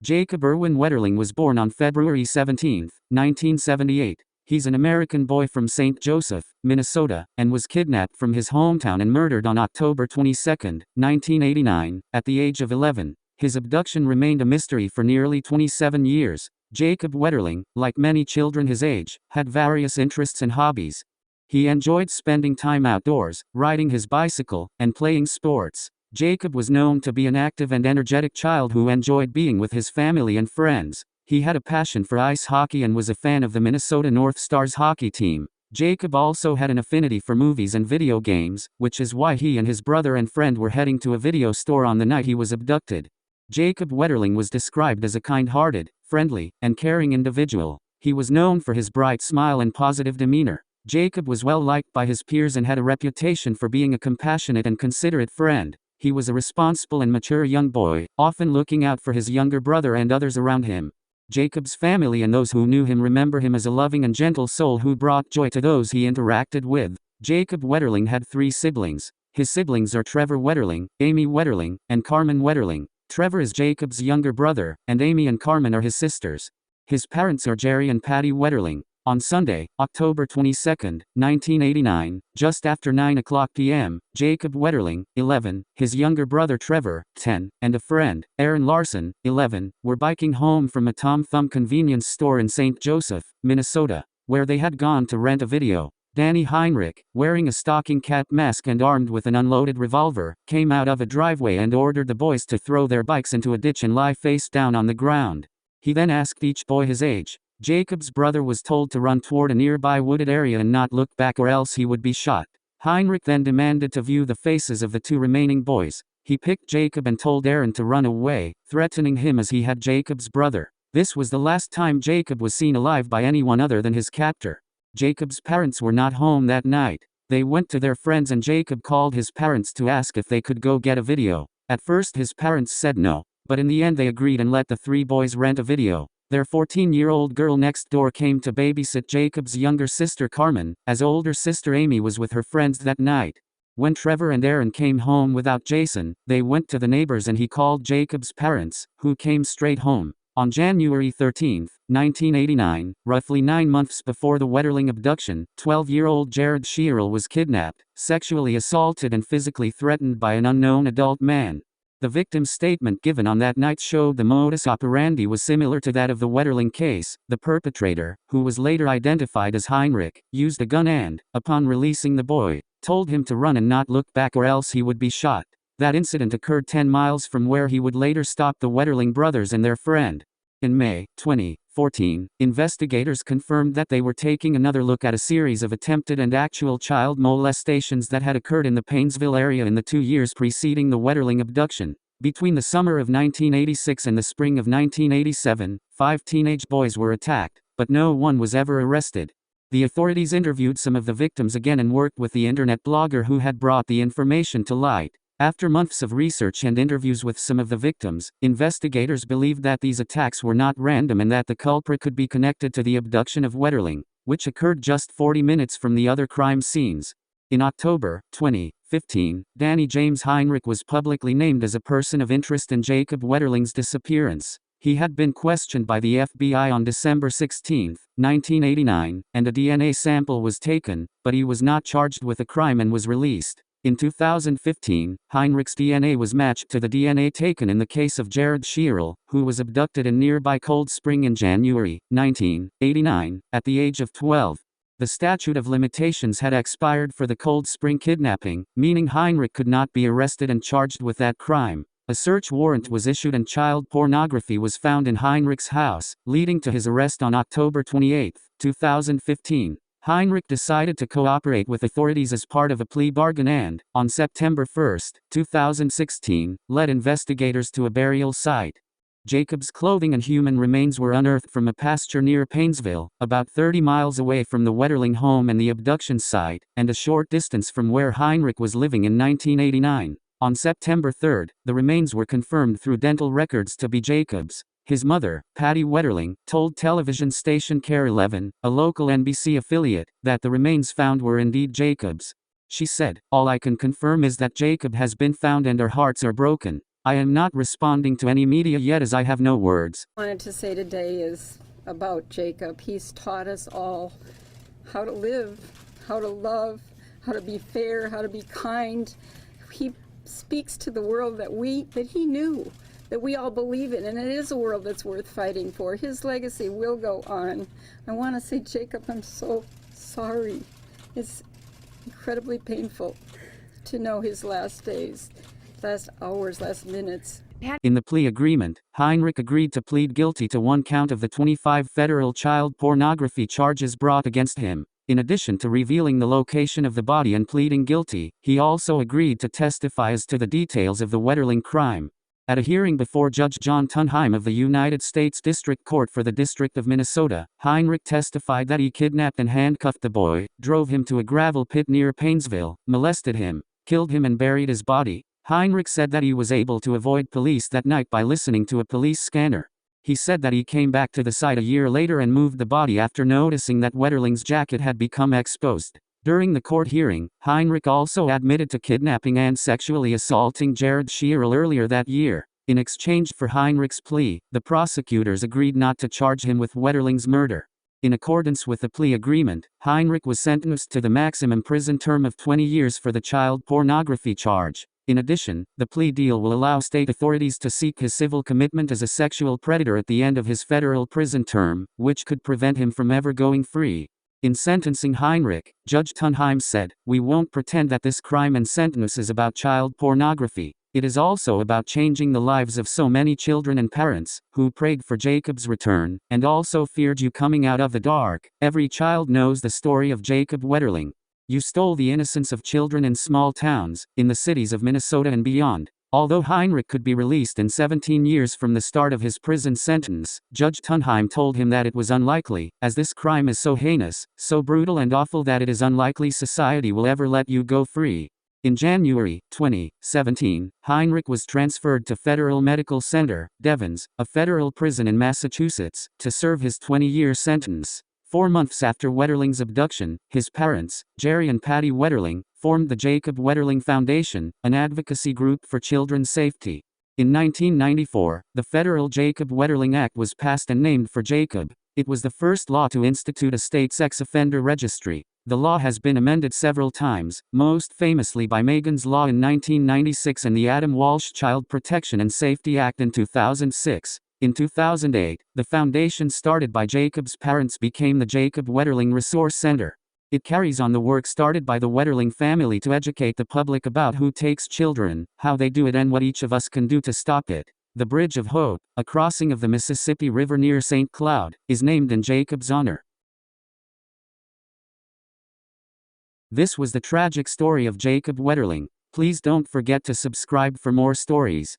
Jacob Irwin Wetterling was born on February 17, 1978. He's an American boy from St. Joseph, Minnesota, and was kidnapped from his hometown and murdered on October 22, 1989, at the age of 11. His abduction remained a mystery for nearly 27 years. Jacob Wetterling, like many children his age, had various interests and hobbies. He enjoyed spending time outdoors, riding his bicycle, and playing sports. Jacob was known to be an active and energetic child who enjoyed being with his family and friends. He had a passion for ice hockey and was a fan of the Minnesota North Stars hockey team. Jacob also had an affinity for movies and video games, which is why he and his brother and friend were heading to a video store on the night he was abducted. Jacob Wetterling was described as a kind-hearted, friendly, and caring individual. He was known for his bright smile and positive demeanor. Jacob was well liked by his peers and had a reputation for being a compassionate and considerate friend. He was a responsible and mature young boy, often looking out for his younger brother and others around him. Jacob's family and those who knew him remember him as a loving and gentle soul who brought joy to those he interacted with. Jacob Wetterling had 3 siblings. His siblings are Trevor Wetterling, Amy Wetterling, and Carmen Wetterling. Trevor is Jacob's younger brother, and Amy and Carmen are his sisters. His parents are Jerry and Patty Wetterling. On Sunday, October 22, 1989, just after 9:00 p.m., Jacob Wetterling, 11, his younger brother Trevor, 10, and a friend, Aaron Larson, 11, were biking home from a Tom Thumb convenience store in St. Joseph, Minnesota, where they had gone to rent a video. Danny Heinrich, wearing a stocking cap mask and armed with an unloaded revolver, came out of a driveway and ordered the boys to throw their bikes into a ditch and lie face down on the ground. He then asked each boy his age. Jacob's brother was told to run toward a nearby wooded area and not look back or else he would be shot. Heinrich then demanded to view the faces of the 2 remaining boys. He picked Jacob and told Aaron to run away, threatening him as he had Jacob's brother. This was the last time Jacob was seen alive by anyone other than his captor. Jacob's parents were not home that night. They went to their friends and Jacob called his parents to ask if they could go get a video. At first his parents said no, but in the end they agreed and let the 3 boys rent a video. Their 14-year-old girl next door came to babysit Jacob's younger sister Carmen, as older sister Amy was with her friends that night. When Trevor and Aaron came home without Jason, they went to the neighbors and he called Jacob's parents, who came straight home. On January 13, 1989, roughly 9 months before the Wetterling abduction, 12-year-old Jared Shearl was kidnapped, sexually assaulted and physically threatened by an unknown adult man. The victim's statement given on that night showed the modus operandi was similar to that of the Wetterling case. The perpetrator, who was later identified as Heinrich, used a gun and, upon releasing the boy, told him to run and not look back or else he would be shot. That incident occurred 10 miles from where he would later stop the Wetterling brothers and their friend. In May 2014, investigators confirmed that they were taking another look at a series of attempted and actual child molestations that had occurred in the Painesville area in the 2 years preceding the Wetterling abduction. Between the summer of 1986 and the spring of 1987, 5 teenage boys were attacked, but no one was ever arrested. The authorities interviewed some of the victims again and worked with the internet blogger who had brought the information to light. After months of research and interviews with some of the victims, investigators believed that these attacks were not random and that the culprit could be connected to the abduction of Wetterling, which occurred just 40 minutes from the other crime scenes. In October 2015, Danny James Heinrich was publicly named as a person of interest in Jacob Wetterling's disappearance. He had been questioned by the FBI on December 16, 1989, and a DNA sample was taken, but he was not charged with a crime and was released. In 2015, Heinrich's DNA was matched to the DNA taken in the case of Jared Shearl, who was abducted in nearby Cold Spring in January 1989, at the age of 12. The statute of limitations had expired for the Cold Spring kidnapping, meaning Heinrich could not be arrested and charged with that crime. A search warrant was issued and child pornography was found in Heinrich's house, leading to his arrest on October 28, 2015. Heinrich decided to cooperate with authorities as part of a plea bargain and, on September 1, 2016, led investigators to a burial site. Jacob's clothing and human remains were unearthed from a pasture near Painesville, about 30 miles away from the Wetterling home and the abduction site, and a short distance from where Heinrich was living in 1989. On September 3, the remains were confirmed through dental records to be Jacob's. His mother, Patty Wetterling, told television station KARE 11, a local NBC affiliate, that the remains found were indeed Jacob's. She said, "All I can confirm is that Jacob has been found and our hearts are broken. I am not responding to any media yet as I have no words. What I wanted to say today is about Jacob. He's taught us all how to live, how to love, how to be fair, how to be kind. He speaks to the world that he knew, that we all believe in, and it is a world that's worth fighting for. His legacy will go on. I want to say, Jacob, I'm so sorry. It's incredibly painful to know his last days, last hours, last minutes. In the plea agreement, Heinrich agreed to plead guilty to one count of the 25 federal child pornography charges brought against him. In addition to revealing the location of the body and pleading guilty, he also agreed to testify as to the details of the Wetterling crime. At a hearing before Judge John Tunheim of the United States District Court for the District of Minnesota, Heinrich testified that he kidnapped and handcuffed the boy, drove him to a gravel pit near Paynesville, molested him, killed him and buried his body. Heinrich said that he was able to avoid police that night by listening to a police scanner. He said that he came back to the site a year later and moved the body after noticing that Wetterling's jacket had become exposed. During the court hearing, Heinrich also admitted to kidnapping and sexually assaulting Jared Shearl earlier that year. In exchange for Heinrich's plea, the prosecutors agreed not to charge him with Wetterling's murder. In accordance with the plea agreement, Heinrich was sentenced to the maximum prison term of 20 years for the child pornography charge. In addition, the plea deal will allow state authorities to seek his civil commitment as a sexual predator at the end of his federal prison term, which could prevent him from ever going free. In sentencing Heinrich, Judge Tunheim said, "We won't pretend that this crime and sentence is about child pornography. It is also about changing the lives of so many children and parents, who prayed for Jacob's return, and also feared you coming out of the dark. Every child knows the story of Jacob Wetterling. You stole the innocence of children in small towns, in the cities of Minnesota and beyond." Although Heinrich could be released in 17 years from the start of his prison sentence, Judge Tunheim told him that it was unlikely, as this crime is so heinous, so brutal and awful that it is unlikely society will ever let you go free. In January 2017, Heinrich was transferred to Federal Medical Center, Devens, a federal prison in Massachusetts, to serve his 20-year sentence. 4 months after Wetterling's abduction, his parents, Jerry and Patty Wetterling, formed the Jacob Wetterling Foundation, an advocacy group for children's safety. In 1994, the federal Jacob Wetterling Act was passed and named for Jacob. It was the first law to institute a state sex offender registry. The law has been amended several times, most famously by Megan's Law in 1996 and the Adam Walsh Child Protection and Safety Act in 2006. In 2008, the foundation started by Jacob's parents became the Jacob Wetterling Resource Center. It carries on the work started by the Wetterling family to educate the public about who takes children, how they do it and what each of us can do to stop it. The Bridge of Hope, a crossing of the Mississippi River near St. Cloud, is named in Jacob's honor. This was the tragic story of Jacob Wetterling. Please don't forget to subscribe for more stories.